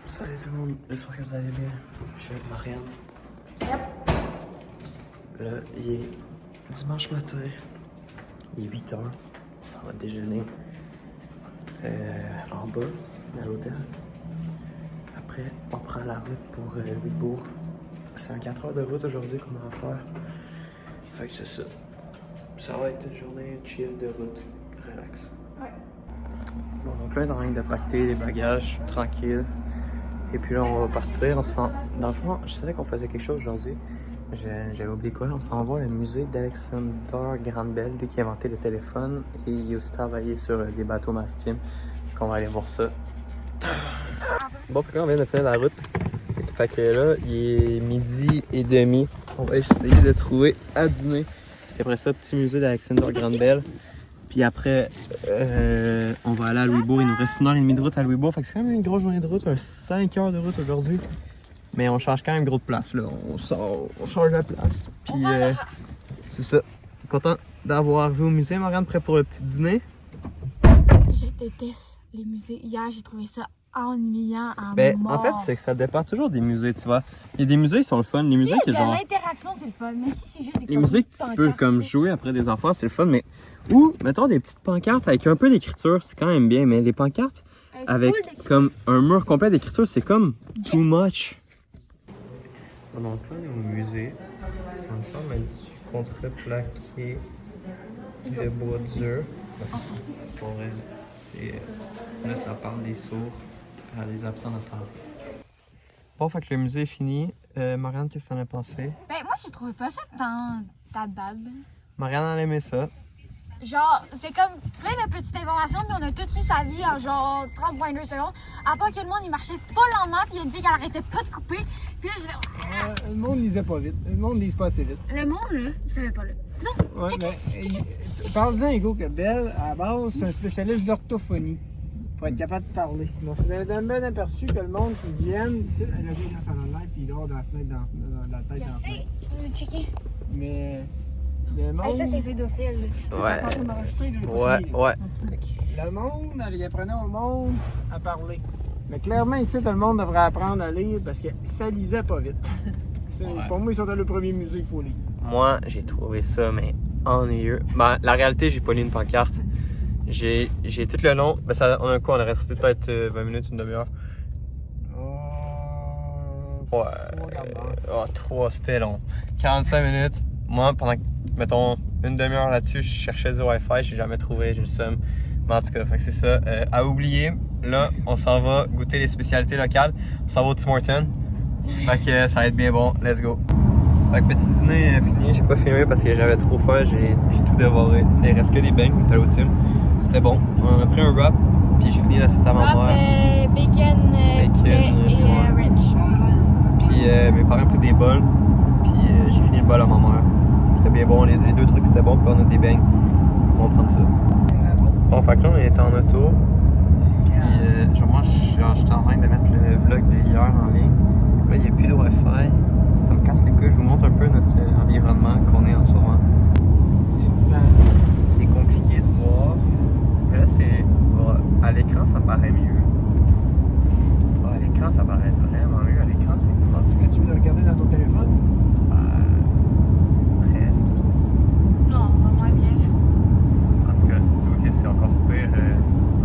Salut tout le monde, j'espère que vous allez bien. Je suis avec Marianne. Là, il est dimanche matin. Il est 8h. Ça va déjeuner en bas, à l'hôtel. Après, on prend la route pour Louisbourg. C'est un 4 heures de route aujourd'hui qu'on va faire. Fait que c'est ça. Ça va être une journée chill de route, relax. Ouais. Bon, donc là, on est en train de pacter les bagages, tranquille. Et puis là, on va partir. Dans le fond, je savais qu'on faisait quelque chose aujourd'hui. J'avais oublié quoi. On s'en va au musée d'Alexander Graham Bell, lui qui a inventé le téléphone. Et il a aussi travaillé sur des bateaux maritimes. Donc on va aller voir ça. Bon, puis là, on vient de faire la route. Fait que là, il est 12h30. On va essayer de trouver à dîner. Et après ça, petit musée d'Alexander Graham Bell. Puis après, on va aller à Louisbourg. Il nous reste 1h30 de route à Louisbourg. Fait que c'est quand même une grosse journée de route, 5 heures de route aujourd'hui. Mais on change quand même gros de place, là. On change de place. Puis c'est ça. Content d'avoir vu au musée. Marianne, prêt pour le petit dîner? Je déteste les musées. Hier, j'ai trouvé ça ennuyant à mort. En fait, c'est que ça dépend toujours des musées, tu vois. Il y a des musées qui sont le fun. Les musées qui genre... l'interaction, c'est le fun. Mais si c'est juste des Les musées que tu peux comme jouer après des enfants, c'est le fun. Mais ou, mettons, des petites pancartes avec un peu d'écriture, c'est quand même bien. Mais les pancartes avec comme un mur complet d'écriture, c'est comme too much. Donc là, on est au musée. Ça me semble être du contreplaqué de bois dur. Pour elle, c'est... Là, ça parle des sourds. Elle les apprend à parler. Bon, fait que le musée est fini. Marianne, qu'est-ce que t'en as pensé? Ben, moi, j'ai trouvé pas ça tant bad. Marianne, elle a aimé ça. Genre, c'est comme plein de petites informations, puis on a tout su sa vie en genre 30,2 secondes. À part que le monde, il marchait pas lentement, puis il y a une fille qui arrêtait pas de couper. Puis là, Le monde lisait pas vite. Le monde lise pas assez vite. le monde, là, il savait pas là. Non, Ouais, mais parle-en, Hugo, que Belle, à la base, c'est un spécialiste d'orthophonie. Pour être capable de parler. Donc, c'est d'un bien aperçu que le monde qui vient, tu sais, elle a vu dans sa langue, puis il dort dans la fenêtre, dans la tête. je sais, checker. Mais le monde. Hey, ça, c'est pédophile. Ouais. Le monde, il apprenait au monde à parler. Mais clairement, ici, tout le monde devrait apprendre à lire parce que ça lisait pas vite. Pour moi, ils sont dans le premier musée qu'il faut lire. Moi, j'ai trouvé ça, mais ennuyeux. Ben, la réalité, j'ai pas lu une pancarte. J'ai tout le long. Ben, ça, on a quoi? On a resté peut-être 20 minutes, une demi-heure. Ouais. 3, c'était long. 45 minutes. Moi, pendant, mettons, une demi-heure là-dessus, je cherchais du Wi-Fi, j'ai jamais trouvé, j'ai le seum. Mais en tout cas, fait que c'est ça. À oublier, là, on s'en va goûter les spécialités locales. On s'en va au Tim Hortons. Fait que ça va être bien bon. Let's go. Fait que petit dîner fini, j'ai pas filmé parce que j'avais trop faim, j'ai tout dévoré. Il reste que des beignes, comme t'as au Tim. C'était bon. On a pris un wrap, puis j'ai fini l'assiette à ma mère. Bacon et ranch. Puis mes parents ont pris des bols, puis j'ai fini le bol à ma mère. C'était bien bon, les deux trucs c'était bon, puis on a des beignes. On va prendre ça. Bon, fait que là on était en auto, puis moi j'étais en train de mettre le vlog de hier en ligne. Là il n'y a plus de Wi-Fi, ça me casse les couilles. Je vous montre un peu notre environnement qu'on est en ce moment. C'est compliqué de voir. Mais là c'est... à l'écran ça paraît mieux. À l'écran ça paraît vraiment mieux. À l'écran c'est propre. Mais tu veux le regarder dans ton téléphone? Presque. Non, vraiment bien. En tout cas, dis-toi que c'est encore pire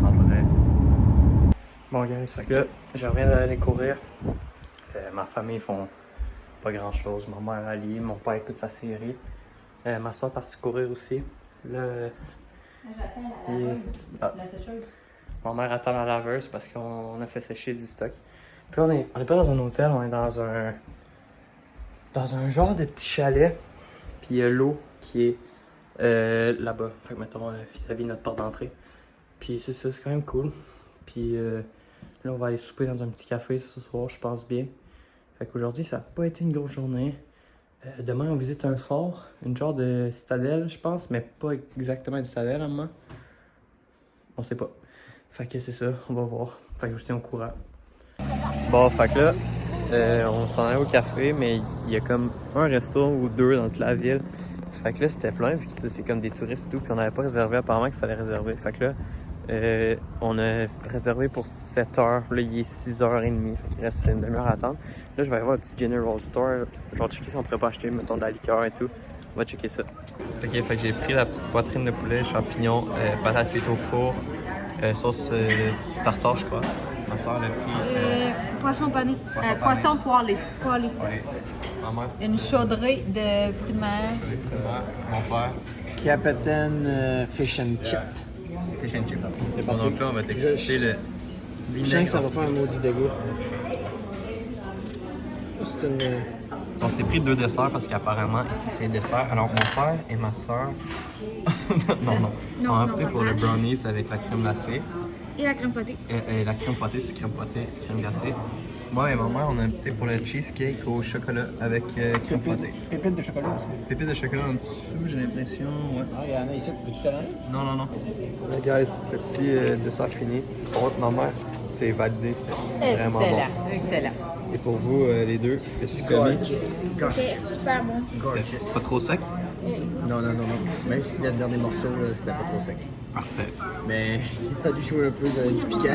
en vrai. Bon, guys, fait que là, je reviens d'aller courir. Ma famille font pas grand chose. Ma mère allie, mon père écoute sa série. Ma soeur est partie courir aussi. Là, la sécheuse. Ma mère attend la laveuse parce qu'on a fait sécher du stock. Puis là, on est pas dans un hôtel, on est dans un genre de petit chalet. Puis il y a l'eau qui est là-bas. Fait que mettons vis-à-vis de notre porte d'entrée. Puis c'est ça, c'est quand même cool. Puis là, on va aller souper dans un petit café ce soir, je pense bien. Fait qu'aujourd'hui, ça n'a pas été une grosse journée. Demain, on visite un fort, une genre de citadelle, je pense, mais pas exactement une citadelle, à un moment. On sait pas. Fait que c'est ça, on va voir. Fait que je vous tiens au courant. Bon, fait que là, on s'en allait au café, mais il y a comme un resto ou deux dans toute la ville. Fait que là, c'était plein, vu que c'est comme des touristes et tout, puis on n'avait pas réservé, apparemment qu'il fallait réserver. Fait que là, On a réservé pour 7h. Là, il est 6h30. Fait qu'il reste une demi-heure à attendre. Là, je vais aller voir un petit General Store. Genre, checker si on pourrait pas acheter, mettons, de la liqueur et tout. On va checker ça. Ok, fait que j'ai pris la petite poitrine de poulet, champignons, patates frites au four, sauce tartare, je crois. Ma soeur l'a pris. Poisson pané. Poisson poêlé. Poêlé. Ma mère, Une chaudrée de fruits de mer. les fruits de mer. Mon père, Capitaine Fish and Chip. fish and chip. Bon, donc là, on va t'expliquer le Je sens que ça va faire un maudit dégoût. C'est une... On s'est pris 2 desserts parce qu'apparemment, ici, c'est les desserts. Alors, mon père et ma soeur. non. On a opté pour le brownies avec la crème glacée. Et la crème fouettée. Et la crème fouettée, c'est crème fouettée, crème glacée. Moi et ma mère, on a opté pour le cheesecake au chocolat avec crème fouettée. Pépites de chocolat aussi. Pépites de chocolat en dessous, j'ai l'impression. Ouais. Ah, il y en a ici, peux-tu te l'enlever? Non. Hey guys, petit dessert fini. Pour ma mère, c'est validé, c'était vraiment bon. Excellent. Et pour vous, les deux, petits commis. C'était super bon. C'est pas trop sec? Non. Même si le dernier morceau, c'était pas trop sec. Parfait. Mais il a fallu jouer un peu du piquant.